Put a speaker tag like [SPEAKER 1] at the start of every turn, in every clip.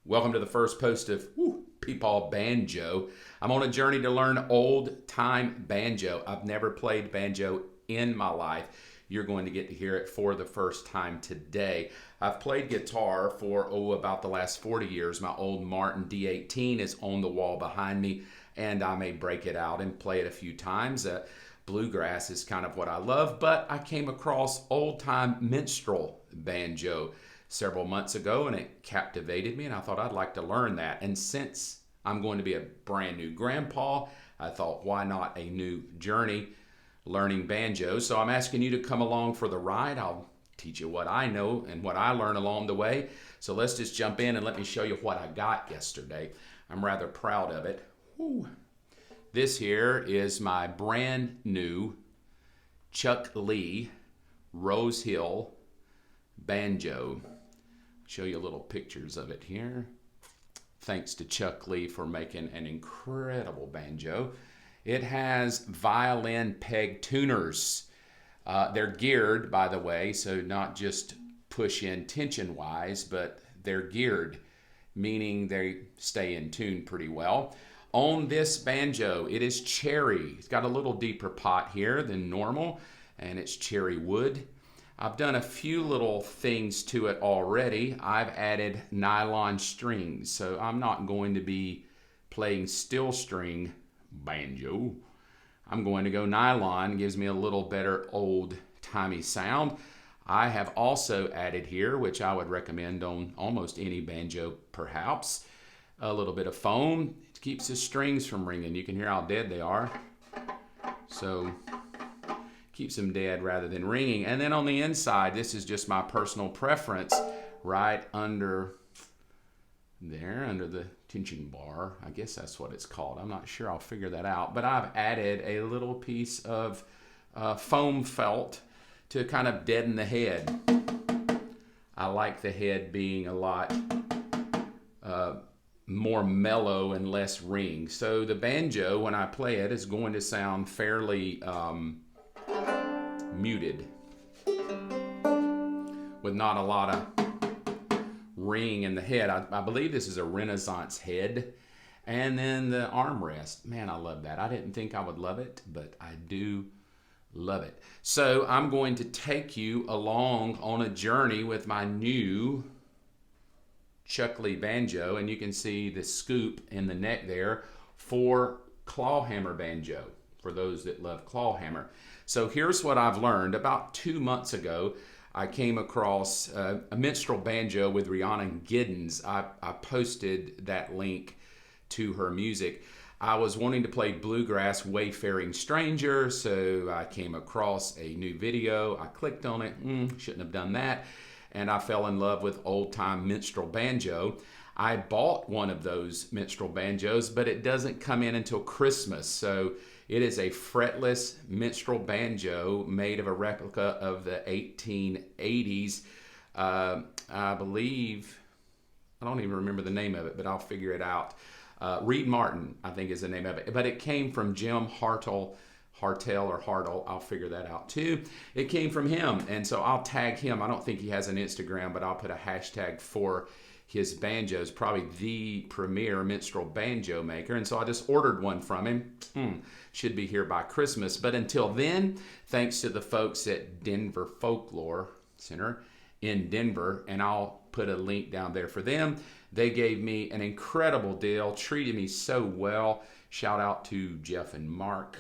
[SPEAKER 1] Welcome to the first post of PeePaw Banjo. I'm on a journey to learn old-time banjo. I've never played banjo in my life. You're going to get to hear it for the first time today. I've played guitar for, about the last 40 years. My old Martin D18 is on the wall behind me, and I may break it out and play it a few times. Bluegrass is kind of what I love, but I came across old-time minstrel banjo several months ago, and it captivated me, and I thought I'd like to learn that. And since I'm going to be a brand new grandpa, I thought, why not a new journey learning banjo? So I'm asking you to come along for the ride. I'll teach you what I know and what I learn along the way. So let's just jump in and let me show you what I got yesterday. I'm rather proud of it. Whew. This here is my brand new Chuck Lee Rose Hill Banjo. Show you little pictures of it here. Thanks to Chuck Lee for making an incredible banjo. It has violin peg tuners. They're geared, by the way, so not just push in tension-wise, but they're geared, meaning they stay in tune pretty well. On this banjo, it is cherry. It's got a little deeper pot here than normal, and it's cherry wood. I've done a few little things to it already. I've added nylon strings, so I'm not going to be playing steel string banjo. I'm going to go nylon. It gives me a little better old-timey sound. I have also added here, which I would recommend on almost any banjo perhaps, a little bit of foam. It keeps the strings from ringing. You can hear how dead they are. So keeps them dead rather than ringing. And then on the inside, this is just my personal preference, right under there, under the tension bar. I guess that's what it's called. I'm not sure. I'll figure that out. But I've added a little piece of foam felt to kind of deaden the head. I like the head being a lot more mellow and less ring. So the banjo, when I play it, is going to sound fairly muted, with not a lot of ring in the head. I believe this is a Renaissance head. And then the armrest. Man, I love that. I didn't think I would love it, but I do love it. So I'm going to take you along on a journey with my new Chuck Lee Banjo, and you can see the scoop in the neck there for clawhammer banjo, for those that love clawhammer. So here's what I've learned. About 2 months ago, I came across a minstrel banjo with Rihanna Giddens. I posted that link to her music. I was wanting to play bluegrass Wayfaring Stranger, so I came across a new video. I clicked on it. Shouldn't have done that. And I fell in love with old-time minstrel banjo. I bought one of those minstrel banjos, but it doesn't come in until Christmas. So it is a fretless minstrel banjo made of a replica of the 1880s. I believe, I don't even remember the name of it, but I'll figure it out. Reed Martin, I think, is the name of it. But it came from Jim Hartle, I'll figure that out too. It came from him, and so I'll tag him. I don't think he has an Instagram, but I'll put a hashtag for his banjos, probably the premier minstrel banjo maker. And so I just ordered one from him. Should be here by Christmas. But until then, thanks to the folks at Denver Folklore Center in Denver, and I'll put a link down there for them. They gave me an incredible deal, treated me so well. Shout out to Jeff and Mark.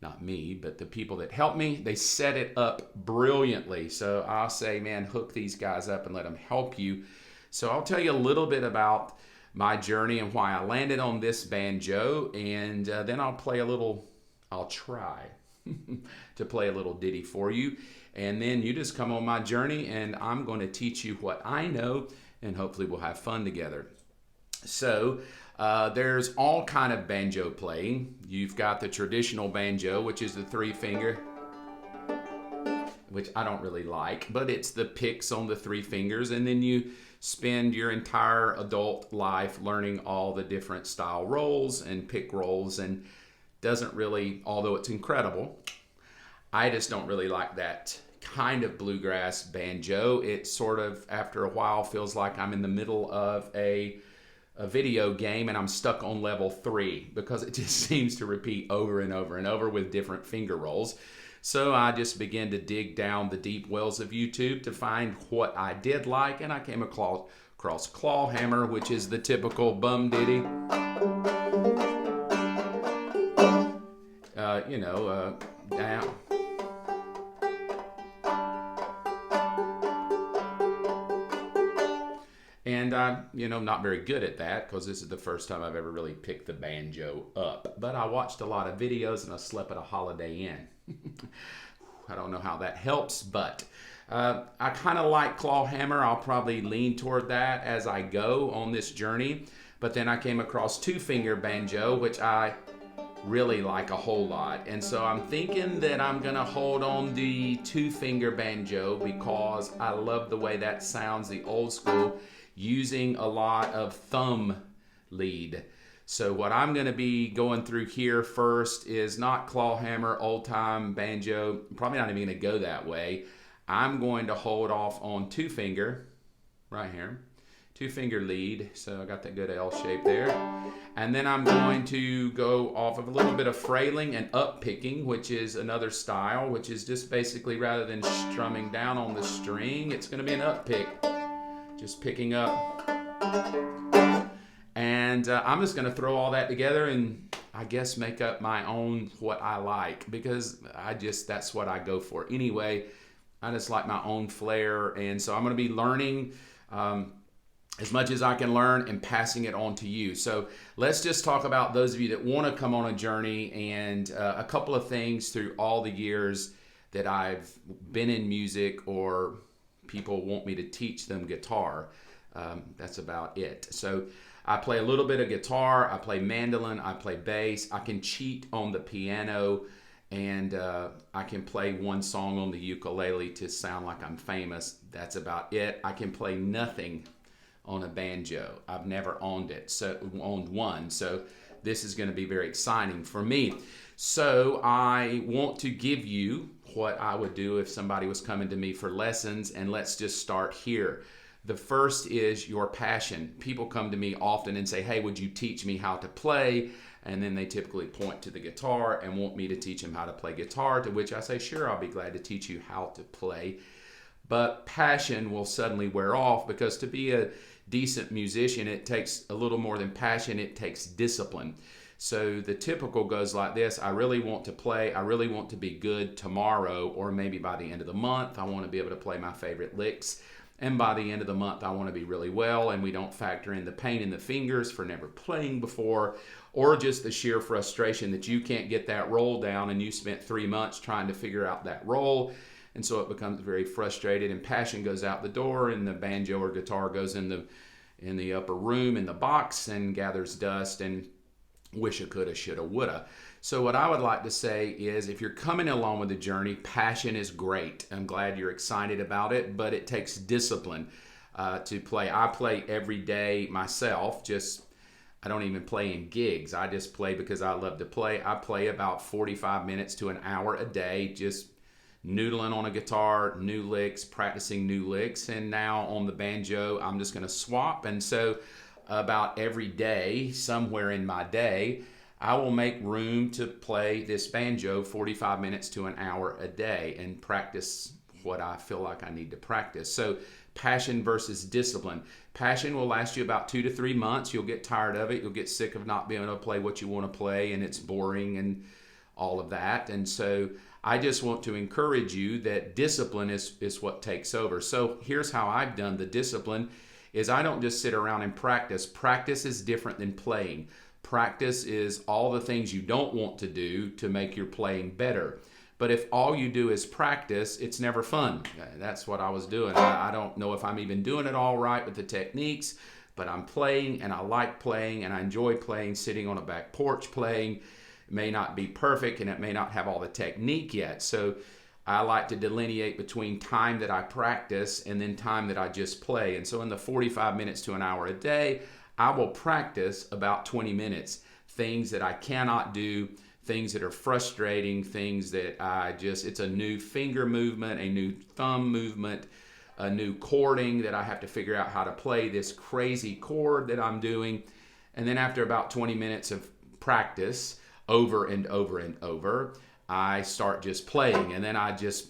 [SPEAKER 1] Not me, but the people that helped me. They set it up brilliantly. So I'll say, man, hook these guys up and let them help you. So I'll tell you a little bit about my journey and why I landed on this banjo, and then I'll try to play a little ditty for you, and then you just come on my journey, and I'm going to teach you what I know, and hopefully we'll have fun together. So there's all kind of banjo playing. You've got the traditional banjo, which is the 3-finger, which I don't really like, but it's the picks on the 3 fingers, and then you spend your entire adult life learning all the different style rolls and pick rolls, and doesn't really, although it's incredible, I just don't really like that kind of bluegrass banjo. It sort of, after a while, feels like I'm in the middle of a video game and I'm stuck on level 3 because it just seems to repeat over and over and over with different finger rolls. So I just began to dig down the deep wells of YouTube to find what I did like, and I came across claw hammer, which is the typical bum ditty. Down. And I'm, not very good at that because this is the first time I've ever really picked the banjo up. But I watched a lot of videos and I slept at a Holiday Inn. I don't know how that helps, but I kind of like claw hammer. I'll probably lean toward that as I go on this journey. But then I came across two-finger banjo, which I really like a whole lot. And so I'm thinking that I'm gonna hold on the two-finger banjo because I love the way that sounds, the old school, using a lot of thumb lead. So what I'm gonna be going through here first is not claw hammer, old time banjo, probably not even gonna go that way. I'm going to hold off on two finger, right here. Two finger lead, so I got that good L shape there. And then I'm going to go off of a little bit of frailing and up picking, which is another style, which is just basically rather than strumming down on the string, it's gonna be an up pick. Just picking up. And I'm just gonna throw all that together and I guess make up my own what I like, because that's what I go for. Anyway, I just like my own flair, and so I'm gonna be learning as much as I can learn and passing it on to you. So let's just talk about those of you that want to come on a journey, and a couple of things through all the years that I've been in music or people want me to teach them guitar. That's about it. So I play a little bit of guitar, I play mandolin, I play bass, I can cheat on the piano, and I can play one song on the ukulele to sound like I'm famous. That's about it. I can play nothing on a banjo. I've never owned one, so this is going to be very exciting for me. So I want to give you what I would do if somebody was coming to me for lessons, and let's just start here. The first is your passion. People come to me often and say, hey, would you teach me how to play? And then they typically point to the guitar and want me to teach them how to play guitar, to which I say, sure, I'll be glad to teach you how to play. But passion will suddenly wear off, because to be a decent musician, it takes a little more than passion, it takes discipline. So the typical goes like this: I really want to play, I really want to be good tomorrow, or maybe by the end of the month, I want to be able to play my favorite licks. And by the end of the month, I want to be really well, and we don't factor in the pain in the fingers for never playing before, or just the sheer frustration that you can't get that roll down and you spent 3 months trying to figure out that roll. And so it becomes very frustrated, and passion goes out the door, and the banjo or guitar goes in the upper room in the box and gathers dust and wish it coulda, shoulda, woulda. So what I would like to say is, if you're coming along with the journey, passion is great. I'm glad you're excited about it, but it takes discipline to play. I play every day myself. I don't even play in gigs. I just play because I love to play. I play about 45 minutes to an hour a day, just noodling on a guitar, new licks, practicing new licks. And now on the banjo, I'm just going to swap. And so about every day, somewhere in my day, I will make room to play this banjo 45 minutes to an hour a day and practice what I feel like I need to practice. So passion versus discipline. Passion will last you about 2 to 3 months. You'll get tired of it. You'll get sick of not being able to play what you want to play, and it's boring and all of that. And so I just want to encourage you that discipline is what takes over. So here's how I've done the discipline is I don't just sit around and practice. Practice is different than playing. Practice is all the things you don't want to do to make your playing better. But if all you do is practice, it's never fun. That's what I was doing. I don't know if I'm even doing it all right with the techniques, but I'm playing, and I like playing, and I enjoy playing, sitting on a back porch playing. It may not be perfect, and it may not have all the technique yet. So I like to delineate between time that I practice and then time that I just play. And so in the 45 minutes to an hour a day, I will practice about 20 minutes, things that I cannot do, things that are frustrating, things that it's a new finger movement, a new thumb movement, a new chording that I have to figure out how to play this crazy chord that I'm doing. And then after about 20 minutes of practice over and over and over, I start just playing, and then I just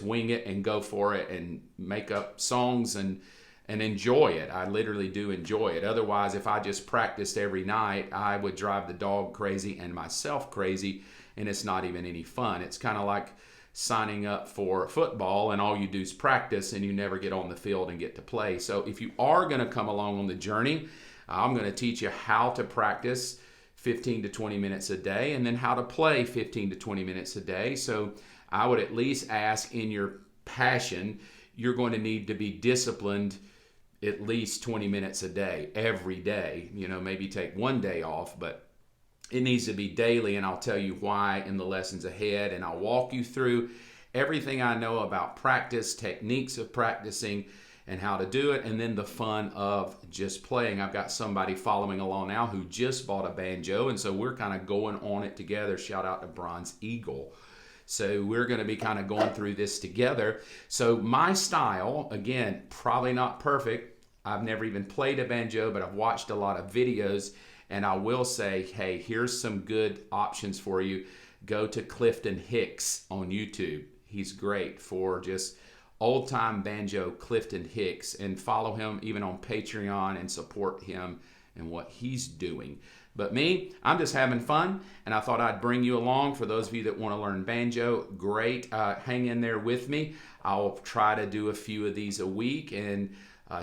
[SPEAKER 1] wing it and go for it and make up songs and enjoy it. I literally do enjoy it. Otherwise, if I just practiced every night, I would drive the dog crazy and myself crazy, and it's not even any fun. It's kind of like signing up for football and all you do is practice and you never get on the field and get to play. So if you are going to come along on the journey, I'm going to teach you how to practice 15 to 20 minutes a day and then how to play 15 to 20 minutes a day. So I would at least ask, in your passion, you're going to need to be disciplined at least 20 minutes a day, every day. Maybe take one day off, but it needs to be daily, and I'll tell you why in the lessons ahead, and I'll walk you through everything I know about practice, techniques of practicing, and how to do it, and then the fun of just playing. I've got somebody following along now who just bought a banjo, and so we're kind of going on it together. Shout out to Bronze Eagle. So we're going to be kind of going through this together. So my style, again, probably not perfect. I've never even played a banjo, but I've watched a lot of videos, and I will say, hey, here's some good options for you. Go to Clifton Hicks on YouTube. He's great for just old-time banjo Clifton Hicks, and follow him even on Patreon and support him and what he's doing. But me, I'm just having fun, and I thought I'd bring you along. For those of you that want to learn banjo, great. Hang in there with me. I'll try to do a few of these a week and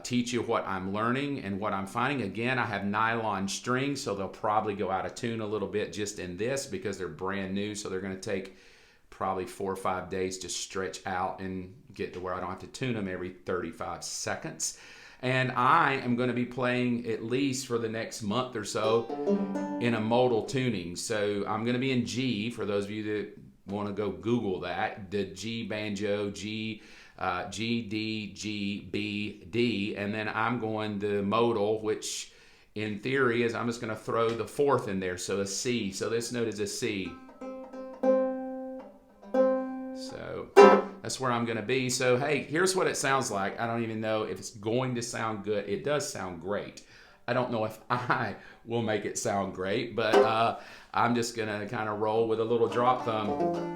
[SPEAKER 1] teach you what I'm learning and what I'm finding. Again, I have nylon strings, so they'll probably go out of tune a little bit just in this because they're brand new, so they're going to take probably 4 or 5 days to stretch out and get to where I don't have to tune them every 35 seconds. And I am going to be playing at least for the next month or so in a modal tuning. So I'm going to be in G, for those of you that want to go Google that, the G banjo, G, D, G, B, D, and then I'm going the modal, which in theory is I'm just going to throw the fourth in there, so a C. So this note is a C. So that's where I'm going to be. So, hey, here's what it sounds like. I don't even know if it's going to sound good. It does sound great. I don't know if I will make it sound great, but I'm just going to kind of roll with a little drop thumb.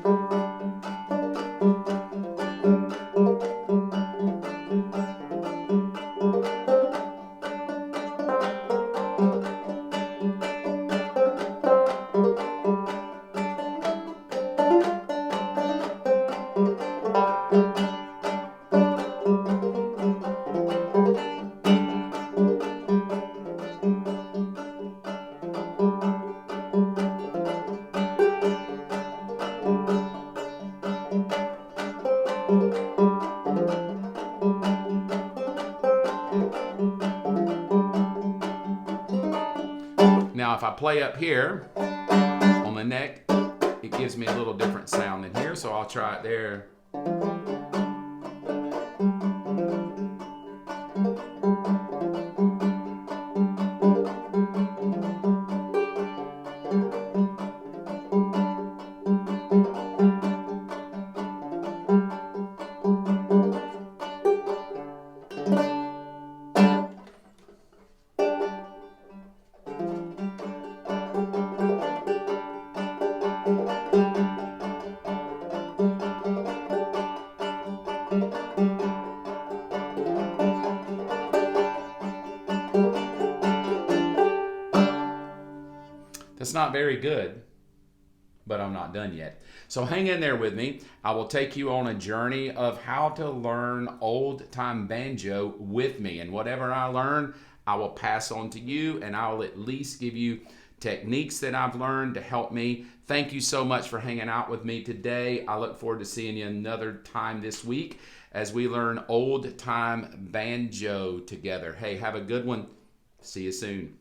[SPEAKER 1] Now, if I play up here on the neck, it gives me a little different sound than here, so I'll try it there. That's not very good, but I'm not done yet. So hang in there with me. I will take you on a journey of how to learn old-time banjo with me. And whatever I learn, I will pass on to you, and I will at least give you techniques that I've learned to help me. Thank you so much for hanging out with me today. I look forward to seeing you another time this week as we learn old-time banjo together. Hey, have a good one. See you soon.